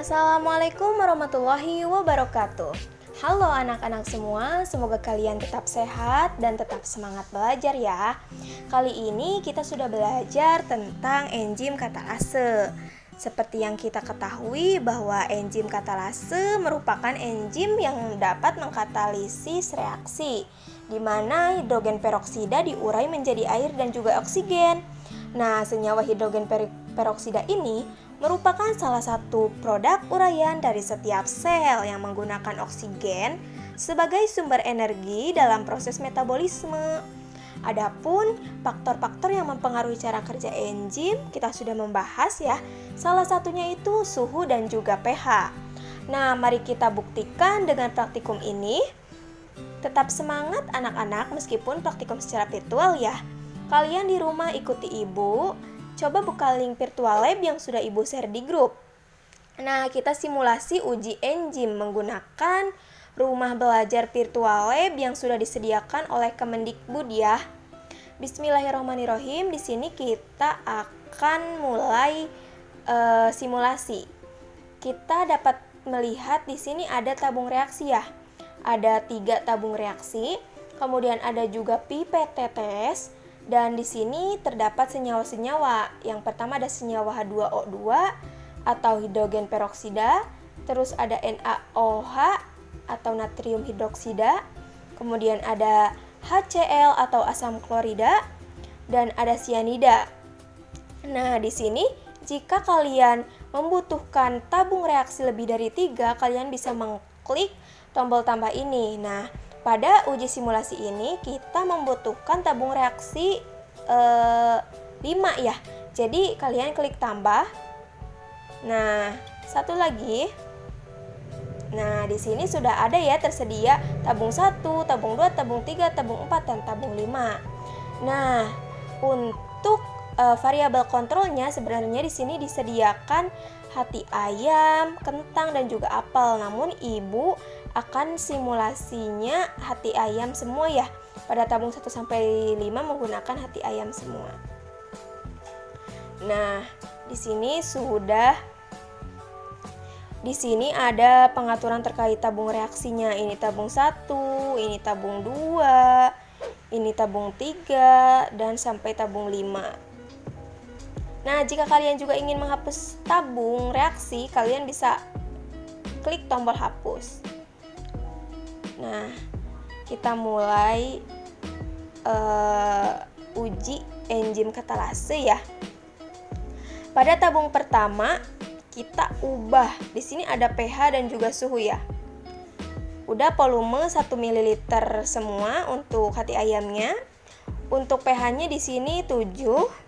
Assalamualaikum warahmatullahi wabarakatuh. Halo anak-anak semua, semoga kalian tetap sehat dan tetap semangat belajar ya. Kali ini kita sudah belajar tentang enzim katalase. Seperti yang kita ketahui bahwa enzim katalase merupakan enzim yang dapat mengkatalisis reaksi, di mana hidrogen peroksida diurai menjadi air dan juga oksigen. Nah, senyawa hidrogen peroksida ini merupakan salah satu produk uraian dari setiap sel yang menggunakan oksigen sebagai sumber energi dalam proses metabolisme. Adapun faktor-faktor yang mempengaruhi cara kerja enzim kita sudah membahas ya. Salah satunya itu suhu dan juga pH. Nah, mari kita buktikan dengan praktikum ini. Tetap semangat anak-anak meskipun praktikum secara virtual ya. Kalian di rumah ikuti ibu. Coba buka link virtual lab yang sudah ibu share di grup. Nah, kita simulasi uji enzim menggunakan rumah belajar virtual lab yang sudah disediakan oleh Kemendikbud ya. Bismillahirrahmanirrahim. Di sini kita akan mulai simulasi. Kita dapat melihat di sini ada tabung reaksi ya. Ada 3 tabung reaksi. Kemudian ada juga pipet tetes. Dan di sini terdapat senyawa-senyawa. Yang pertama ada senyawa H2O2 atau hidrogen peroksida, terus ada NaOH atau natrium hidroksida, kemudian ada HCl atau asam klorida, dan ada sianida. Nah, di sini jika kalian membutuhkan tabung reaksi lebih dari 3, kalian bisa mengklik tombol tambah ini. Nah, pada uji simulasi ini kita membutuhkan tabung reaksi 5 ya. Jadi kalian klik tambah. Nah, satu lagi. Nah, di sini sudah ada ya tersedia tabung 1, tabung 2, tabung 3, tabung 4 dan tabung 5. Nah, untuk variabel kontrolnya sebenarnya di sini disediakan hati ayam, kentang dan juga apel. Namun ibu akan simulasinya hati ayam semua ya. Pada tabung 1 sampai 5 menggunakan hati ayam semua. Nah, di sini ada pengaturan terkait tabung reaksinya. Ini tabung 1, ini tabung 2, ini tabung 3 dan sampai tabung 5. Nah, jika kalian juga ingin menghapus tabung reaksi, kalian bisa klik tombol hapus. Nah, kita mulai uji enzim katalase ya. Pada tabung pertama, kita ubah. Di sini ada pH dan juga suhu ya. Udah volume 1 ml semua untuk hati ayamnya. Untuk pH-nya di sini 7.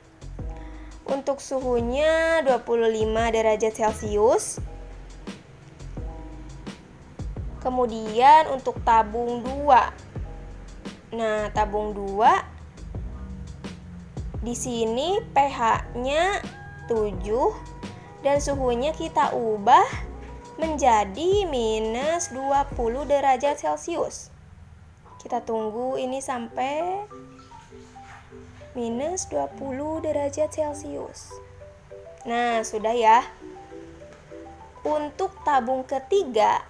Untuk suhunya 25 derajat Celcius. Kemudian untuk tabung 2. Nah, tabung 2 di sini pH-nya 7 dan suhunya kita ubah menjadi minus 20 derajat Celcius. Kita tunggu ini sampai minus 20 derajat Celcius. Nah, sudah ya. Untuk tabung ketiga,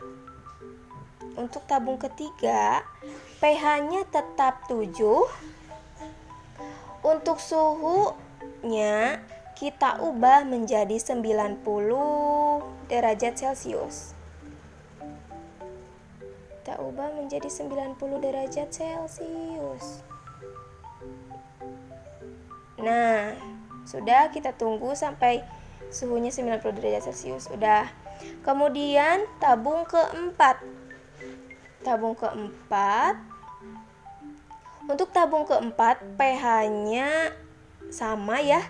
pH-nya tetap 7. Untuk suhunya kita ubah menjadi 90 derajat Celcius. Kita ubah menjadi 90 derajat Celcius. Nah, sudah, kita tunggu sampai suhunya 90 derajat Celcius. Udah. Kemudian tabung keempat. Untuk tabung keempat pH-nya sama ya,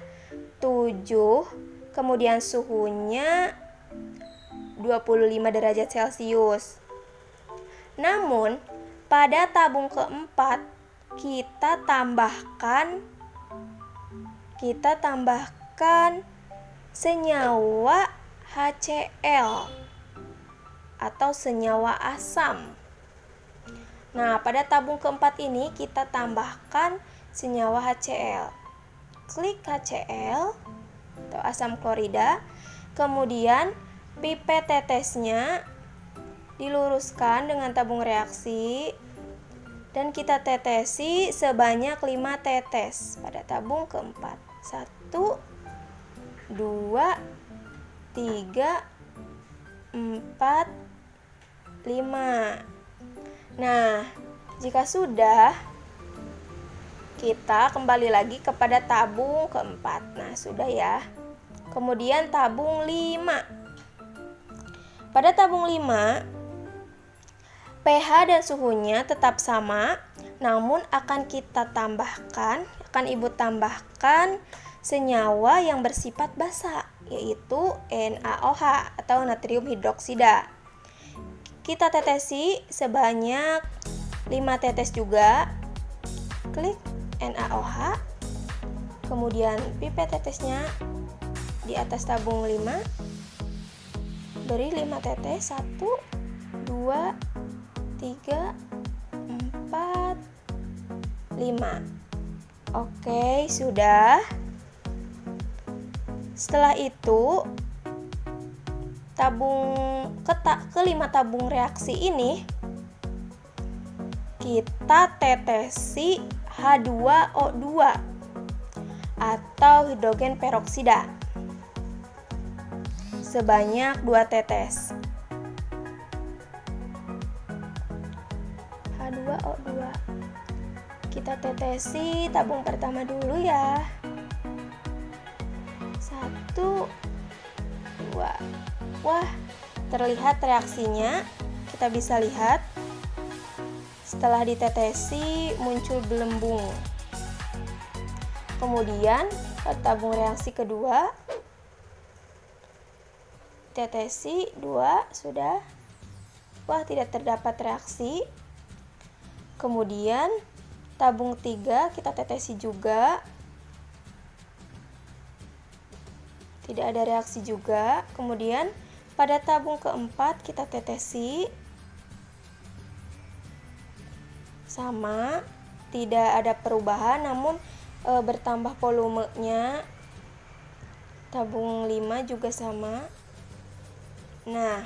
7. Kemudian suhunya 25 derajat Celcius. Namun, pada tabung keempat kita tambahkan senyawa HCl atau senyawa asam. Nah, pada tabung keempat ini kita tambahkan senyawa HCl. Klik HCl atau asam klorida. Kemudian pipet tetesnya diluruskan dengan tabung reaksi dan kita tetesi sebanyak 5 tetes pada tabung keempat. 1, 2, 3, 4, 5. Nah, jika sudah, kita kembali lagi kepada tabung keempat. Nah, sudah ya. Kemudian tabung 5. Pada tabung 5, pH dan suhunya tetap sama, namun akan Ibu tambahkan senyawa yang bersifat basa, yaitu NaOH atau natrium hidroksida. Kita tetesi sebanyak 5 tetes juga. Klik NaOH, kemudian pipet tetesnya di atas tabung 5. Beri 5 tetes, 1, 2, 3, 4, 5. Oke, sudah. Setelah itu, kelima tabung reaksi ini kita tetesi H2O2 atau hidrogen peroksida sebanyak 2 tetes. H2O2. Kita tetesi tabung pertama dulu ya. 1, 2. Wah, terlihat reaksinya. Kita bisa lihat setelah ditetesi muncul gelembung. Kemudian tabung reaksi kedua, tetesi 2, sudah. Wah, tidak terdapat reaksi. Kemudian tabung 3 kita tetesi juga. Tidak ada reaksi juga. Kemudian pada tabung keempat kita tetesi. Sama, tidak ada perubahan, namun bertambah volumenya. Tabung 5 juga sama. Nah,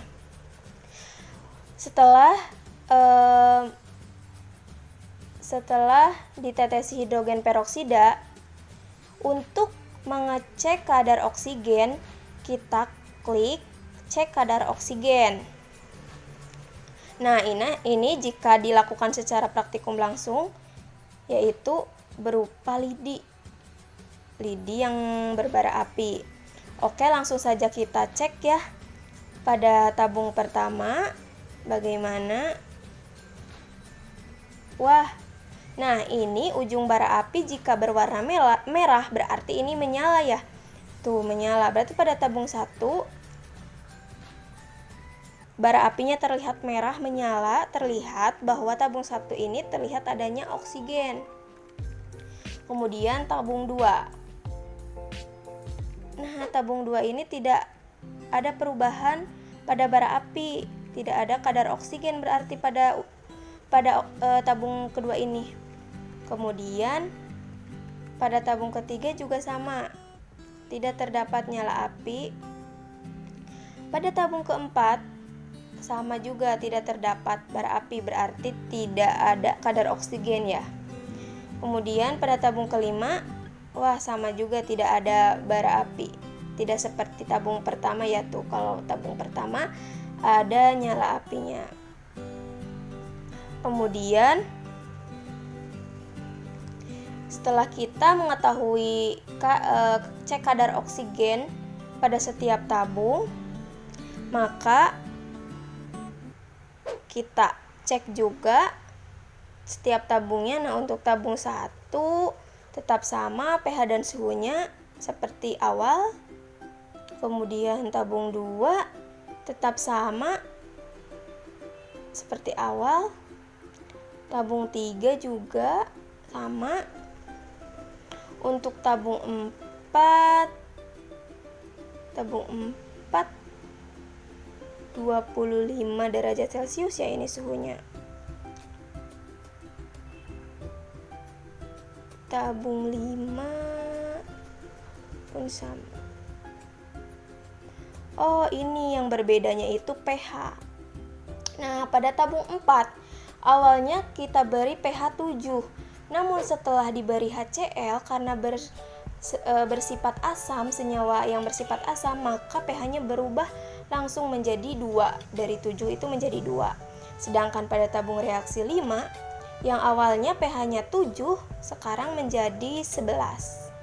setelah ditetesi hidrogen peroksida, untuk mengecek kadar oksigen, kita klik cek kadar oksigen. Nah, ini jika dilakukan secara praktikum langsung, yaitu berupa lidi yang berbara api. Oke, langsung saja kita cek ya. Pada tabung pertama, bagaimana? Wah, nah ini ujung bara api jika berwarna merah berarti ini menyala ya. Tuh, menyala. Berarti pada tabung 1, bara apinya terlihat merah menyala, terlihat bahwa tabung 1 ini terlihat adanya oksigen. Kemudian tabung 2. Nah, tabung 2 ini tidak ada perubahan pada bara api, tidak ada kadar oksigen berarti pada tabung kedua ini. Kemudian pada tabung ketiga juga sama, tidak terdapat nyala api. Pada tabung keempat sama juga, tidak terdapat bara api, berarti tidak ada kadar oksigen ya. Kemudian pada tabung kelima, wah sama juga, tidak ada bara api. Tidak seperti tabung pertama ya tuh. Kalau tabung pertama ada nyala apinya. Kemudian setelah kita mengetahui cek kadar oksigen pada setiap tabung, maka kita cek juga setiap tabungnya. Nah, untuk tabung 1 tetap sama pH dan suhunya seperti awal. Kemudian tabung 2 tetap sama seperti awal. Tabung 3 juga sama. Untuk tabung 4 25 derajat Celcius ya ini suhunya. Tabung 5 pun sama. Oh, ini yang berbedanya itu pH. Nah, pada tabung 4, awalnya kita beri pH 7. Namun setelah diberi HCl karena bersifat asam, senyawa yang bersifat asam, maka pH-nya berubah langsung menjadi 2. Dari 7 itu menjadi 2. Sedangkan pada tabung reaksi 5, yang awalnya pH-nya 7, sekarang menjadi 11.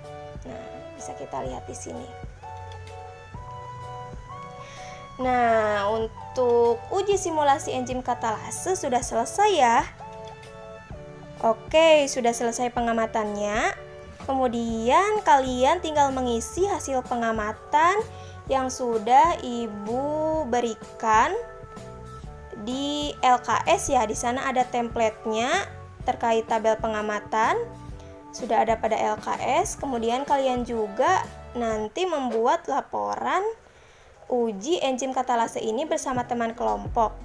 Nah, bisa kita lihat di sini. Nah, untuk uji simulasi enzim katalase sudah selesai ya. Oke, sudah selesai pengamatannya. Kemudian kalian tinggal mengisi hasil pengamatan yang sudah Ibu berikan di LKS ya. Di sana ada template-nya terkait tabel pengamatan. Sudah ada pada LKS. Kemudian kalian juga nanti membuat laporan uji enzim katalase ini bersama teman kelompok.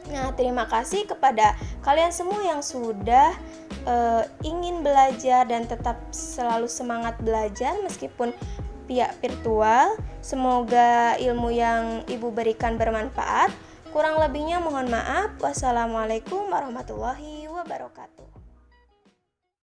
Nah, terima kasih kepada kalian semua yang sudah ingin belajar dan tetap selalu semangat belajar meskipun via virtual. Semoga ilmu yang Ibu berikan bermanfaat. Kurang lebihnya mohon maaf. Wassalamualaikum warahmatullahi wabarakatuh.